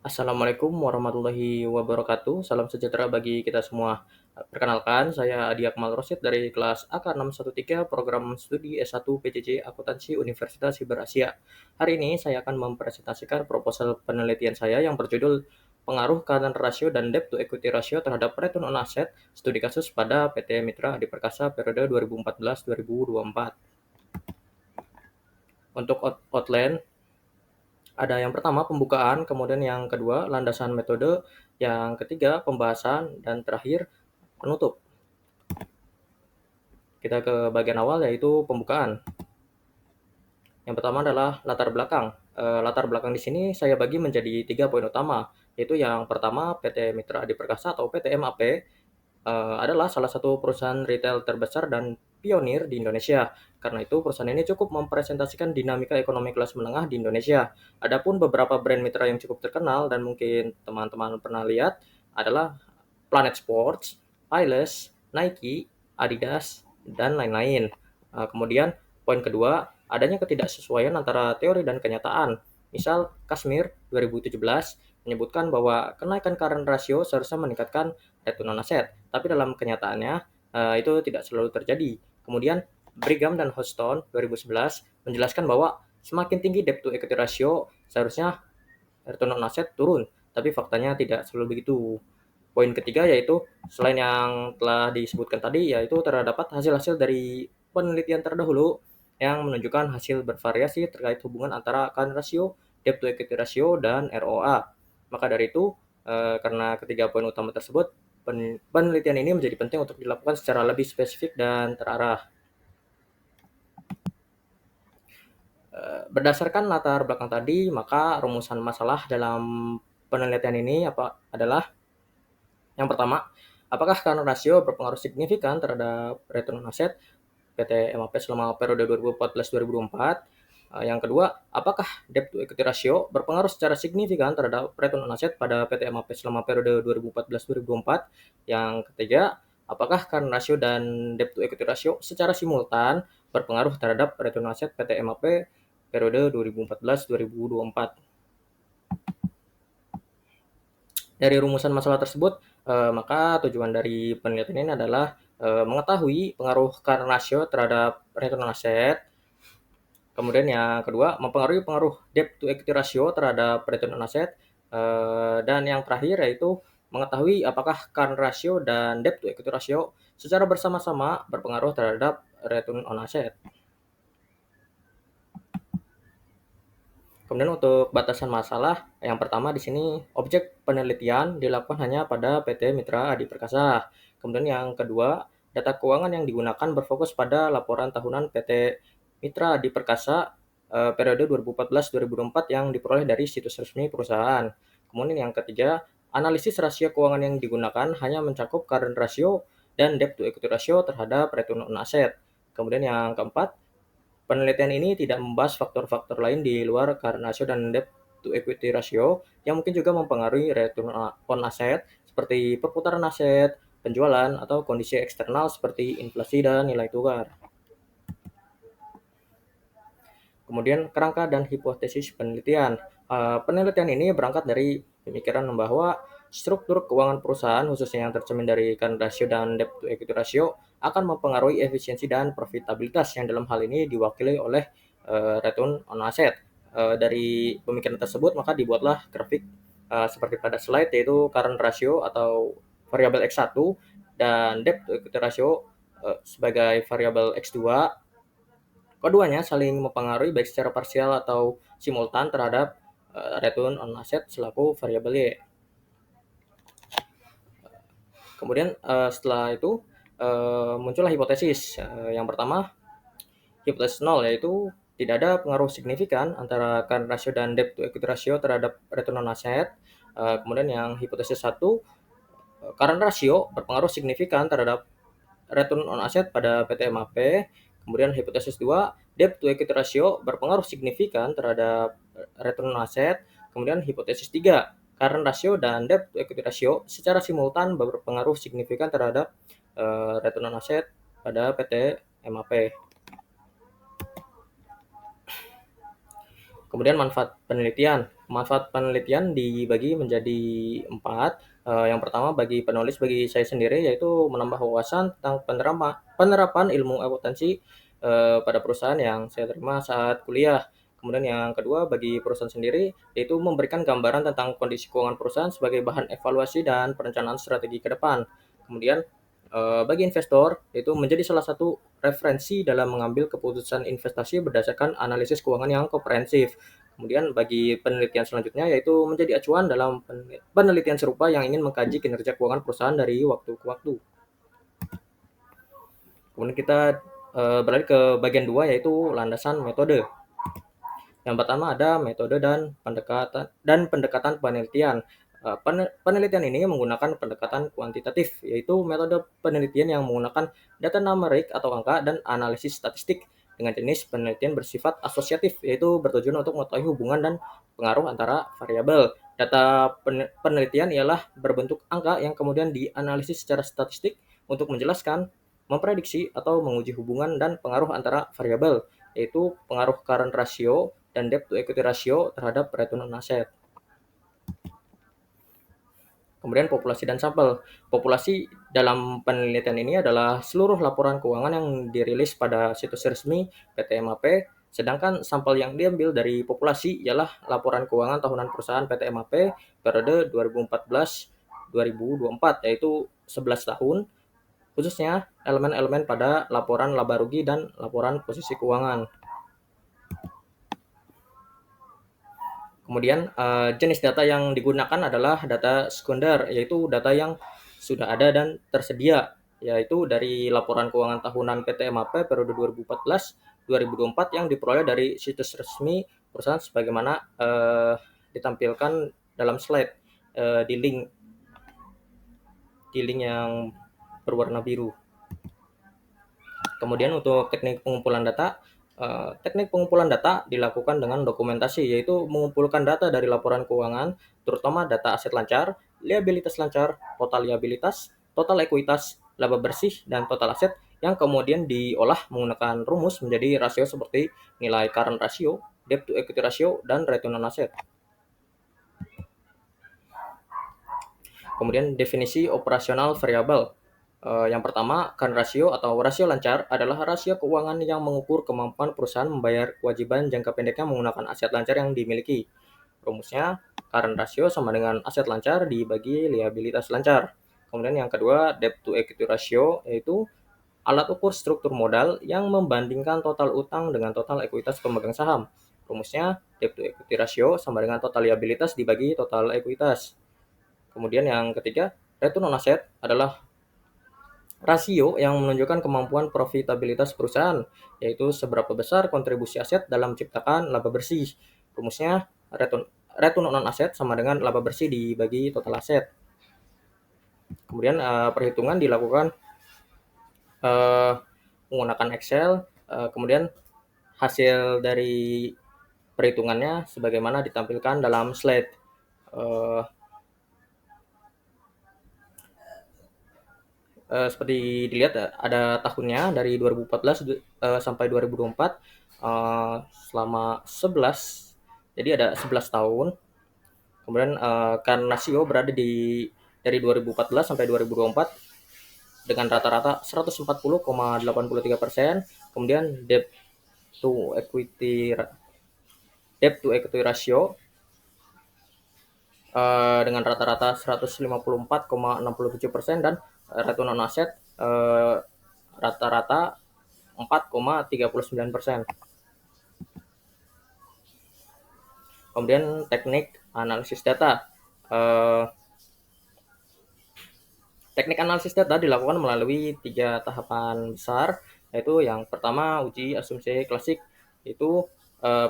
Assalamualaikum warahmatullahi wabarakatuh. Salam sejahtera bagi kita semua. Perkenalkan, saya Adi Akmal Rosyid dari kelas AK613 Program Studi S1 PJJ Akuntansi Universitas Siber Asia. Hari ini saya akan mempresentasikan proposal penelitian saya yang berjudul Pengaruh Current Ratio dan Debt to Equity Ratio terhadap Return on Asset Studi Kasus pada PT Mitra Adi Perkasa periode 2014-2024. Untuk outline, ada yang pertama pembukaan, kemudian yang kedua landasan metode, yang ketiga pembahasan, dan terakhir penutup. Kita ke bagian awal yaitu pembukaan. Yang pertama adalah latar belakang. Latar belakang di sini saya bagi menjadi 3 poin utama, yaitu yang pertama PT Mitra Adi Perkasa atau PT MAP adalah salah satu perusahaan retail terbesar dan pionir di Indonesia. Karena itu, perusahaan ini cukup mempresentasikan dinamika ekonomi kelas menengah di Indonesia. Adapun beberapa brand mitra yang cukup terkenal dan mungkin teman-teman pernah lihat adalah Planet Sports, Payless, Nike, Adidas, dan lain-lain. Kemudian, poin kedua, adanya ketidaksesuaian antara teori dan kenyataan. Misal, Kashmir 2017 menyebutkan bahwa kenaikan current ratio seharusnya meningkatkan return on asset, tapi dalam kenyataannya itu tidak selalu terjadi. Kemudian Brigham dan Houston 2011 menjelaskan bahwa semakin tinggi debt to equity ratio seharusnya return on asset turun, tapi faktanya tidak selalu begitu. Poin ketiga yaitu selain yang telah disebutkan tadi, yaitu terdapat hasil-hasil dari penelitian terdahulu yang menunjukkan hasil bervariasi terkait hubungan antara current ratio, debt to equity ratio, dan ROA. Maka dari itu, karena ketiga poin utama tersebut, penelitian ini menjadi penting untuk dilakukan secara lebih spesifik dan terarah. Berdasarkan latar belakang tadi, maka rumusan masalah dalam penelitian ini adalah yang pertama, apakah current ratio berpengaruh signifikan terhadap return on asset PT MAP selama periode 2014-2024? Yang kedua, apakah debt to equity ratio berpengaruh secara signifikan terhadap return on asset pada PT MAP selama periode 2014-2024? Yang ketiga, apakah current ratio dan debt to equity ratio secara simultan berpengaruh terhadap return on asset PT MAP periode 2014-2024? Dari rumusan masalah tersebut, maka tujuan dari penelitian ini adalah mengetahui pengaruh current ratio terhadap return on asset. Kemudian yang kedua, mempengaruhi pengaruh debt to equity ratio terhadap return on asset. Dan yang terakhir yaitu mengetahui apakah current ratio dan debt to equity ratio secara bersama-sama berpengaruh terhadap return on asset. Kemudian untuk batasan masalah, yang pertama di sini objek penelitian dilakukan hanya pada PT Mitra Adi Perkasa. Kemudian yang kedua, data keuangan yang digunakan berfokus pada laporan tahunan PT Mitra Adi Perkasa periode 2014-2024 yang diperoleh dari situs resmi perusahaan. Kemudian yang ketiga, analisis rasio keuangan yang digunakan hanya mencakup current ratio dan debt to equity ratio terhadap return on asset. Kemudian yang keempat, penelitian ini tidak membahas faktor-faktor lain di luar current ratio dan debt to equity ratio yang mungkin juga mempengaruhi return on asset seperti perputaran aset, penjualan, atau kondisi eksternal seperti inflasi dan nilai tukar. Kemudian kerangka dan hipotesis penelitian. Penelitian ini berangkat dari pemikiran bahwa struktur keuangan perusahaan khususnya yang tercermin dari current ratio dan debt to equity ratio akan mempengaruhi efisiensi dan profitabilitas yang dalam hal ini diwakili oleh return on asset. Dari pemikiran tersebut maka dibuatlah grafik seperti pada slide, yaitu current ratio atau variabel X1 dan debt to equity ratio sebagai variabel X2. Keduanya saling mempengaruhi baik secara parsial atau simultan terhadap return on asset selaku variabel Y. Kemudian setelah itu muncullah hipotesis. Yang pertama, hipotesis 0, yaitu tidak ada pengaruh signifikan antara current ratio dan debt to equity ratio terhadap return on asset. Kemudian yang hipotesis 1, current ratio berpengaruh signifikan terhadap return on asset pada PT MAP. Kemudian hipotesis 2, debt to equity ratio berpengaruh signifikan terhadap return on asset. Kemudian hipotesis 3, current ratio dan debt to equity ratio secara simultan berpengaruh signifikan terhadap return on asset pada PT MAP. Kemudian manfaat penelitian dibagi menjadi 4. Yang pertama bagi penulis, bagi saya sendiri, yaitu menambah wawasan tentang penerapan ilmu akuntansi pada perusahaan yang saya terima saat kuliah. Kemudian yang kedua bagi perusahaan sendiri, yaitu memberikan gambaran tentang kondisi keuangan perusahaan sebagai bahan evaluasi dan perencanaan strategi ke depan. Kemudian bagi investor, itu menjadi salah satu referensi dalam mengambil keputusan investasi berdasarkan analisis keuangan yang komprehensif. Kemudian bagi penelitian selanjutnya, yaitu menjadi acuan dalam penelitian serupa yang ingin mengkaji kinerja keuangan perusahaan dari waktu ke waktu. Kemudian kita beralih ke bagian 2, yaitu landasan metode. Yang pertama ada metode dan pendekatan penelitian. Penelitian ini menggunakan pendekatan kuantitatif, yaitu metode penelitian yang menggunakan data numerik atau angka dan analisis statistik dengan jenis penelitian bersifat asosiatif, yaitu bertujuan untuk mengetahui hubungan dan pengaruh antara variabel. Data penelitian ialah berbentuk angka yang kemudian dianalisis secara statistik untuk menjelaskan, memprediksi, atau menguji hubungan dan pengaruh antara variabel, yaitu pengaruh current ratio dan debt to equity ratio terhadap return on asset. Kemudian populasi dan sampel. Populasi dalam penelitian ini adalah seluruh laporan keuangan yang dirilis pada situs resmi PT MAP, sedangkan sampel yang diambil dari populasi ialah laporan keuangan tahunan perusahaan PT MAP periode 2014-2024, yaitu 11 tahun, khususnya elemen-elemen pada laporan laba rugi dan laporan posisi keuangan. Kemudian jenis data yang digunakan adalah data sekunder, yaitu data yang sudah ada dan tersedia, yaitu dari laporan keuangan tahunan PT MAP periode 2014-2024 yang diperoleh dari situs resmi perusahaan sebagaimana ditampilkan dalam slide di link yang berwarna biru. Kemudian untuk teknik pengumpulan data dilakukan dengan dokumentasi, yaitu mengumpulkan data dari laporan keuangan, terutama data aset lancar, liabilitas lancar, total liabilitas, total ekuitas, laba bersih, dan total aset, yang kemudian diolah menggunakan rumus menjadi rasio seperti nilai current ratio, debt to equity ratio, dan return on asset. Kemudian definisi operasional variabel. Yang pertama, current ratio atau rasio lancar adalah rasio keuangan yang mengukur kemampuan perusahaan membayar kewajiban jangka pendeknya menggunakan aset lancar yang dimiliki. Rumusnya, current ratio sama dengan aset lancar dibagi liabilitas lancar. Kemudian yang kedua, debt to equity ratio, yaitu alat ukur struktur modal yang membandingkan total utang dengan total ekuitas pemegang saham. Rumusnya, debt to equity ratio sama dengan total liabilitas dibagi total ekuitas. Kemudian yang ketiga, return on asset adalah rasio yang menunjukkan kemampuan profitabilitas perusahaan, yaitu seberapa besar kontribusi aset dalam menciptakan laba bersih. Rumusnya, return on asset sama dengan laba bersih dibagi total aset. Kemudian perhitungan dilakukan menggunakan Excel, kemudian hasil dari perhitungannya sebagaimana ditampilkan dalam slide. Seperti dilihat ada tahunnya dari 2014 sampai 2024, selama 11, jadi ada 11 tahun. Kemudian current ratio berada dari 2014 sampai 2024 dengan rata-rata 140,83%. Kemudian to equity ratio dengan rata-rata 154,67%, dan return on asset rata-rata 4,39%. Kemudian teknik analisis data. Teknik analisis data dilakukan melalui 3 tahapan besar, yaitu yang pertama uji asumsi klasik, yaitu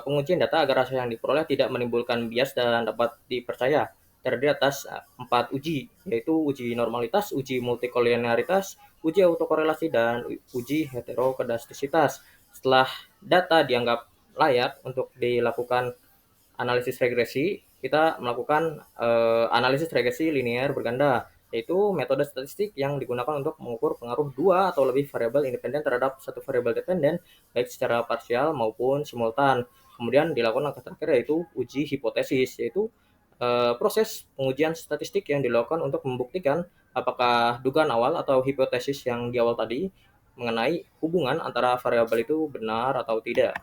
pengujian data agar hasil yang diperoleh tidak menimbulkan bias dan dapat dipercaya. Terdiri atas 4 uji, yaitu uji normalitas, uji multikolinearitas, uji autokorelasi, dan uji heterokedastisitas. Setelah data dianggap layak untuk dilakukan analisis regresi, kita melakukan analisis regresi linear berganda, yaitu metode statistik yang digunakan untuk mengukur pengaruh 2 atau lebih variabel independen terhadap satu variabel dependen, baik secara parsial maupun simultan. Kemudian dilakukan langkah terakhir yaitu uji hipotesis, yaitu proses pengujian statistik yang dilakukan untuk membuktikan apakah dugaan awal atau hipotesis yang di awal tadi mengenai hubungan antara variabel itu benar atau tidak.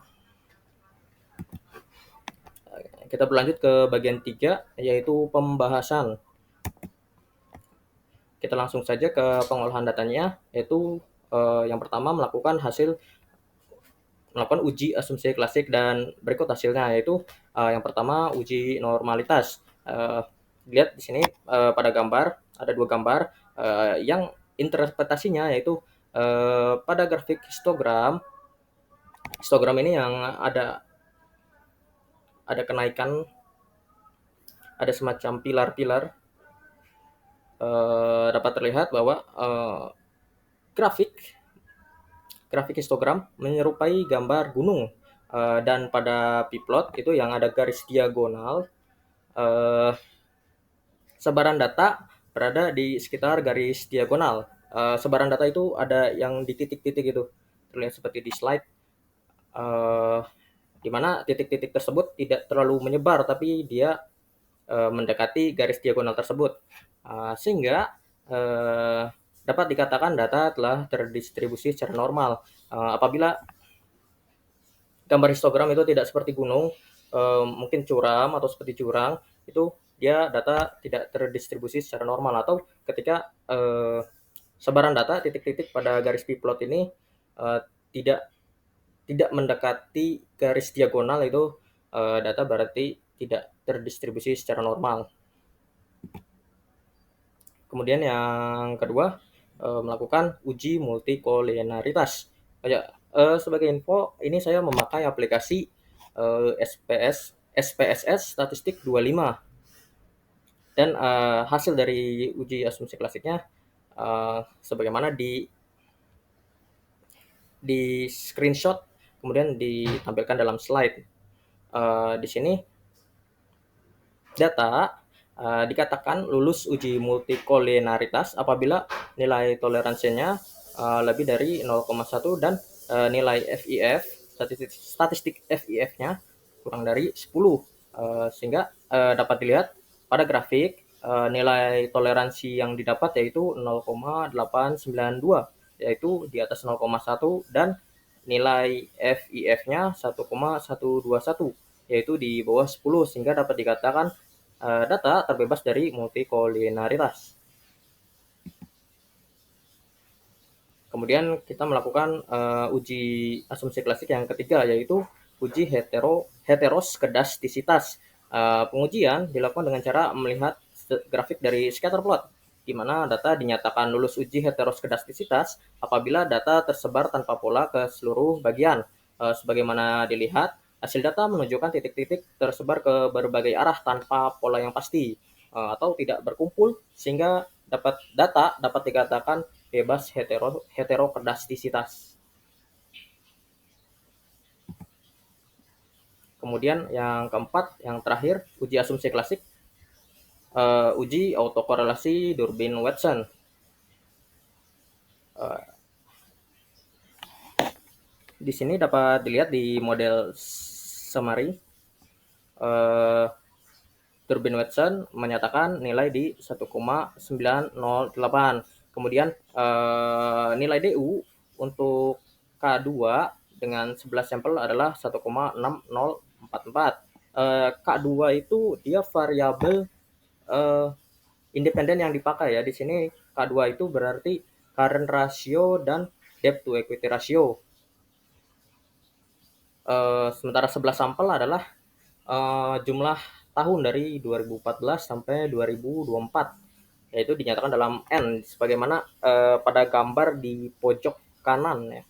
Kita berlanjut ke bagian 3, yaitu pembahasan. Kita langsung saja ke pengolahan datanya, yaitu yang pertama melakukan uji asumsi klasik, dan berikut hasilnya, yaitu yang pertama uji normalitas. Lihat di sini pada gambar ada dua gambar yang interpretasinya yaitu pada grafik histogram ini yang ada kenaikan, ada semacam pilar-pilar, dapat terlihat bahwa grafik histogram menyerupai gambar gunung, dan pada p-plot itu yang ada garis diagonal, sebaran data berada di sekitar garis diagonal. Sebaran data itu ada yang di titik-titik itu, terlihat seperti di slide, di mana titik-titik tersebut tidak terlalu menyebar, tapi dia mendekati garis diagonal tersebut, sehingga dapat dikatakan data telah terdistribusi secara normal. Apabila gambar histogram itu tidak seperti gunung, mungkin curam atau seperti jurang, itu dia data tidak terdistribusi secara normal, atau ketika sebaran data titik-titik pada garis p-plot ini tidak mendekati garis diagonal, itu data berarti tidak terdistribusi secara normal. Kemudian yang kedua, melakukan uji multikoliniaritas. Sebagai info, ini saya memakai aplikasi SPSS Statistik 25, dan hasil dari uji asumsi klasiknya sebagaimana di screenshot kemudian ditampilkan dalam slide. Di sini data dikatakan lulus uji multikoliniaritas apabila nilai toleransinya lebih dari 0,1 dan nilai FIF, statistik FIF-nya kurang dari 10, sehingga dapat dilihat pada grafik nilai toleransi yang didapat yaitu 0,892, yaitu di atas 0,1, dan nilai FIF-nya 1,121, yaitu di bawah 10, sehingga dapat dikatakan data terbebas dari multikoliniaritas. Kemudian kita melakukan uji asumsi klasik yang ketiga, yaitu uji heteroskedastisitas. Pengujian dilakukan dengan cara melihat grafik dari scatter plot, di mana data dinyatakan lulus uji heteroskedastisitas apabila data tersebar tanpa pola ke seluruh bagian. Sebagaimana dilihat, hasil data menunjukkan titik-titik tersebar ke berbagai arah tanpa pola yang pasti, atau tidak berkumpul, sehingga data dapat dikatakan bebas heterokedastisitas. Kemudian yang keempat, yang terakhir, uji asumsi klasik, uji autokorelasi Durbin-Watson. Di sini dapat dilihat di model summary, Durbin-Watson menyatakan nilai di 1,908. Kemudian nilai DU untuk K2 dengan 11 sampel adalah 1,6044. K2 itu dia variabel independen yang dipakai ya. Di sini K2 itu berarti current ratio dan debt to equity ratio. Sementara 11 sampel adalah jumlah tahun dari 2014 sampai 2024, yaitu dinyatakan dalam N sebagaimana pada gambar di pojok kanan ya.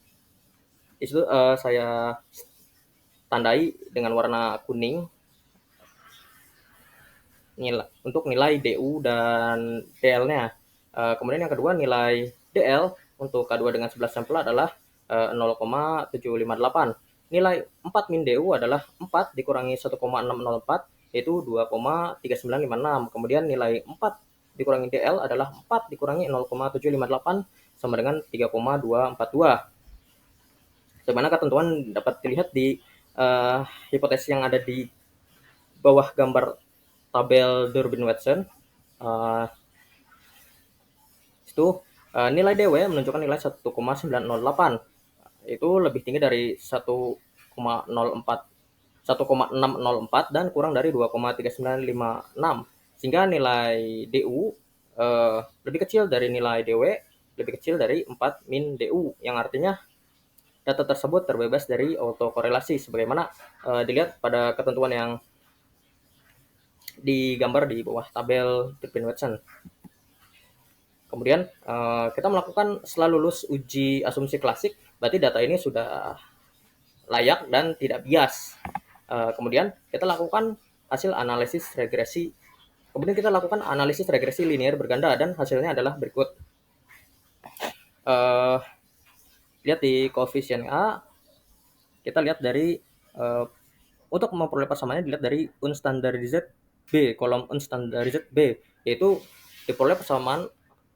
Itu saya tandai dengan warna kuning untuk nilai DU dan DL-nya. Kemudian yang kedua, nilai DL untuk K2 dengan 11 sampel adalah 0,758. Nilai 4 min DU adalah 4 dikurangi 1,604, yaitu 2,3956. Kemudian nilai 4 dikurangi DL adalah 4 dikurangi 0,758 sama dengan 3,242. Sebagaimana ketentuan dapat dilihat di Hipotesis yang ada di bawah gambar tabel Durbin-Watson itu nilai DW menunjukkan nilai 1,908, itu lebih tinggi dari 1,604 dan kurang dari 2,3956, sehingga nilai DU lebih kecil dari nilai DW, lebih kecil dari 4 min DU, yang artinya data tersebut terbebas dari autokorelasi sebagaimana dilihat pada ketentuan yang digambar di bawah tabel Durbin-Watson. Kemudian kita melakukan setelah lulus uji asumsi klasik, berarti data ini sudah layak dan tidak bias. Kemudian kita lakukan hasil analisis regresi. Kemudian kita lakukan analisis regresi linear berganda dan hasilnya adalah berikut. Lihat di koefisien A, kita lihat dari untuk memperoleh persamaannya dilihat dari unstandardized B, kolom unstandardized B, yaitu diperoleh persamaan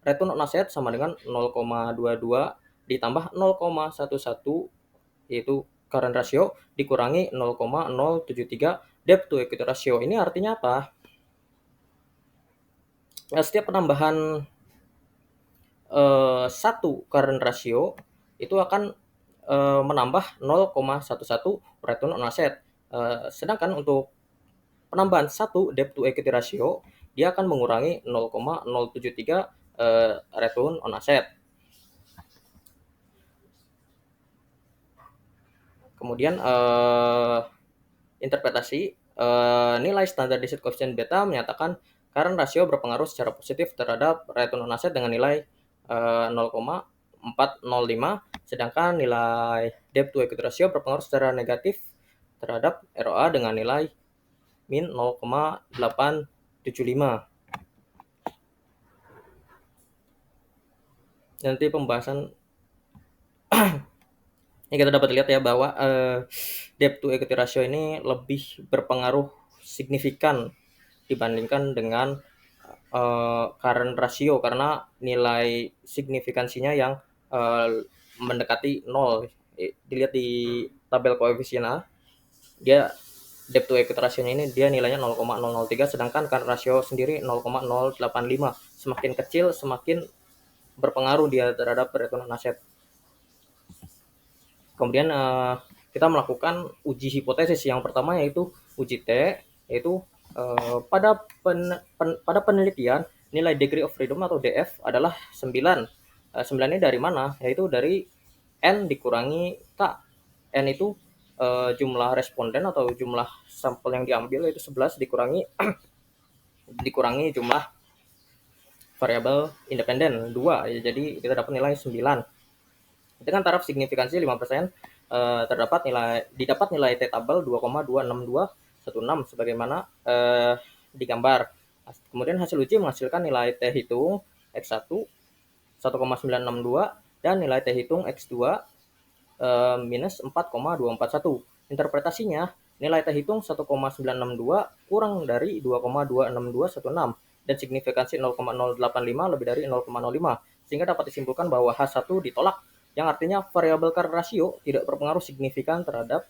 return on asset sama dengan 0,22 ditambah 0,11, yaitu current ratio, dikurangi 0,073 debt to equity ratio. Ini artinya apa? Setiap penambahan satu current ratio itu akan menambah 0,11 return on asset. Sedangkan untuk penambahan 1 debt to equity ratio, dia akan mengurangi 0,073 return on asset. Kemudian interpretasi nilai standardized coefficient beta menyatakan current ratio berpengaruh secara positif terhadap return on asset dengan nilai 0,405, sedangkan nilai debt to equity ratio berpengaruh secara negatif terhadap ROA dengan nilai min 0,875. Nanti pembahasan ini kita dapat lihat ya bahwa debt to equity ratio ini lebih berpengaruh signifikan dibandingkan dengan current ratio karena nilai signifikansinya yang mendekati 0. Dilihat di tabel koefisien A, dia debt to equity ratio-nya ini dia nilainya 0,003, sedangkan current ratio sendiri 0,085. Semakin kecil semakin berpengaruh dia terhadap return on asset. Kemudian kita melakukan uji hipotesis yang pertama, yaitu uji T, yaitu pada penelitian nilai degree of freedom atau DF adalah 9. 9 ini dari mana? Yaitu dari N dikurangi K. N itu jumlah responden atau jumlah sampel yang diambil, yaitu 11 dikurangi jumlah variabel independen 2, ya, jadi kita dapat nilai 9. Dengan taraf signifikansi 5%, didapat nilai T tabel 2,26216 sebagaimana digambar. Kemudian hasil uji menghasilkan nilai T hitung X1 1,962 dan nilai T hitung X2 minus 4,241. Interpretasinya, nilai T hitung 1,962 kurang dari 2,26216 dan signifikansi 0,085 lebih dari 0,05, sehingga dapat disimpulkan bahwa H1 ditolak, yang artinya variabel current ratio tidak berpengaruh signifikan terhadap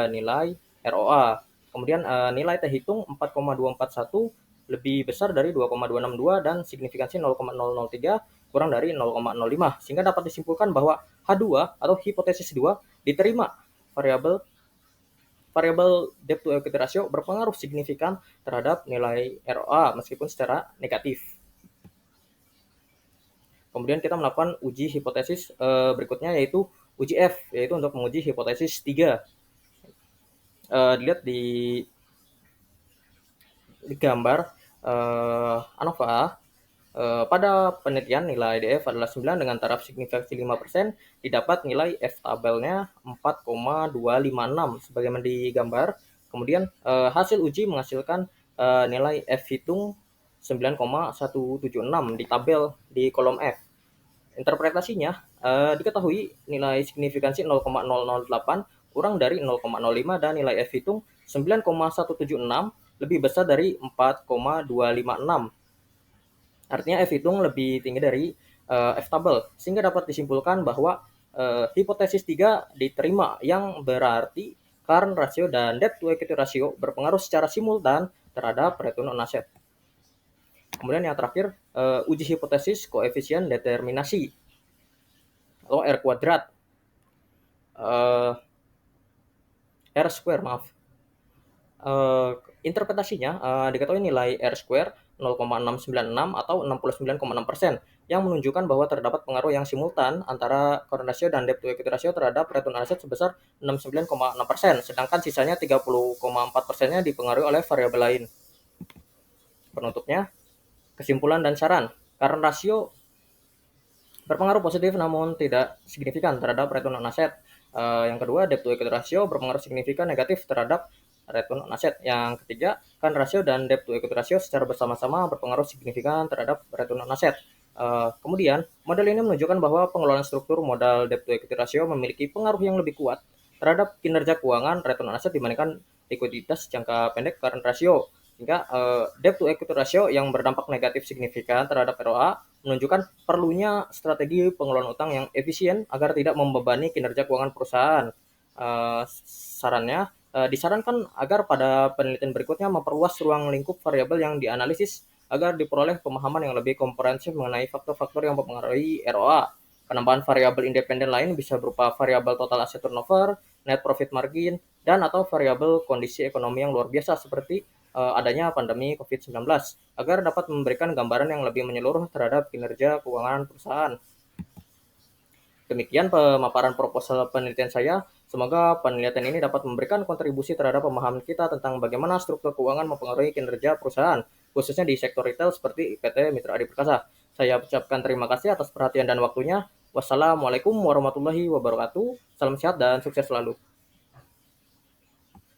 nilai ROA. Kemudian nilai T hitung 4,241 lebih besar dari 2,262 dan signifikansi 0,003 kurang dari 0,05, sehingga dapat disimpulkan bahwa H2 atau hipotesis 2 diterima variabel debt to equity ratio berpengaruh signifikan terhadap nilai ROA meskipun secara negatif. Kemudian kita melakukan uji hipotesis berikutnya, yaitu uji F, yaitu untuk menguji hipotesis 3. Dilihat di gambar ANOVA. Pada penelitian nilai DF adalah 9 dengan taraf signifikansi 5%, didapat nilai F tabelnya 4,256 sebagaimana digambar. Kemudian hasil uji menghasilkan nilai F hitung 9,176 di tabel di kolom F. Interpretasinya diketahui nilai signifikansi 0,008 kurang dari 0,05 dan nilai F hitung 9,176 lebih besar dari 4,256. Artinya F hitung lebih tinggi dari F tabel, sehingga dapat disimpulkan bahwa hipotesis 3 diterima, yang berarti current ratio, dan debt to equity ratio berpengaruh secara simultan terhadap return on asset. Kemudian yang terakhir, uji hipotesis koefisien determinasi atau R kuadrat, R square maaf. Interpretasinya diketahui nilai R square 0,696 atau 69,6% yang menunjukkan bahwa terdapat pengaruh yang simultan antara current ratio dan debt to equity ratio terhadap return on asset sebesar 69,6%, sedangkan sisanya 30,4%-nya dipengaruhi oleh variabel lain. Penutupnya, kesimpulan dan saran. Current ratio berpengaruh positif namun tidak signifikan terhadap return on asset. Yang kedua, debt to equity ratio berpengaruh signifikan negatif terhadap return on asset. Yang ketiga, current ratio dan debt to equity ratio secara bersama-sama berpengaruh signifikan terhadap return on asset. Kemudian, model ini menunjukkan bahwa pengelolaan struktur modal debt to equity ratio memiliki pengaruh yang lebih kuat terhadap kinerja keuangan return on asset dibandingkan likuiditas jangka pendek current ratio. Sehingga debt to equity ratio yang berdampak negatif signifikan terhadap ROA menunjukkan perlunya strategi pengelolaan utang yang efisien agar tidak membebani kinerja keuangan perusahaan. Sarannya, disarankan agar pada penelitian berikutnya memperluas ruang lingkup variabel yang dianalisis agar diperoleh pemahaman yang lebih komprehensif mengenai faktor-faktor yang mempengaruhi ROA. Penambahan variabel independen lain bisa berupa variabel total asset turnover, net profit margin, dan atau variabel kondisi ekonomi yang luar biasa seperti adanya pandemi COVID-19 agar dapat memberikan gambaran yang lebih menyeluruh terhadap kinerja keuangan perusahaan. Demikian pemaparan proposal penelitian saya. Semoga penelitian ini dapat memberikan kontribusi terhadap pemahaman kita tentang bagaimana struktur keuangan mempengaruhi kinerja perusahaan, khususnya di sektor retail seperti PT Mitra Adi Perkasa. Saya ucapkan terima kasih atas perhatian dan waktunya. Wassalamualaikum warahmatullahi wabarakatuh. Salam sehat dan sukses selalu.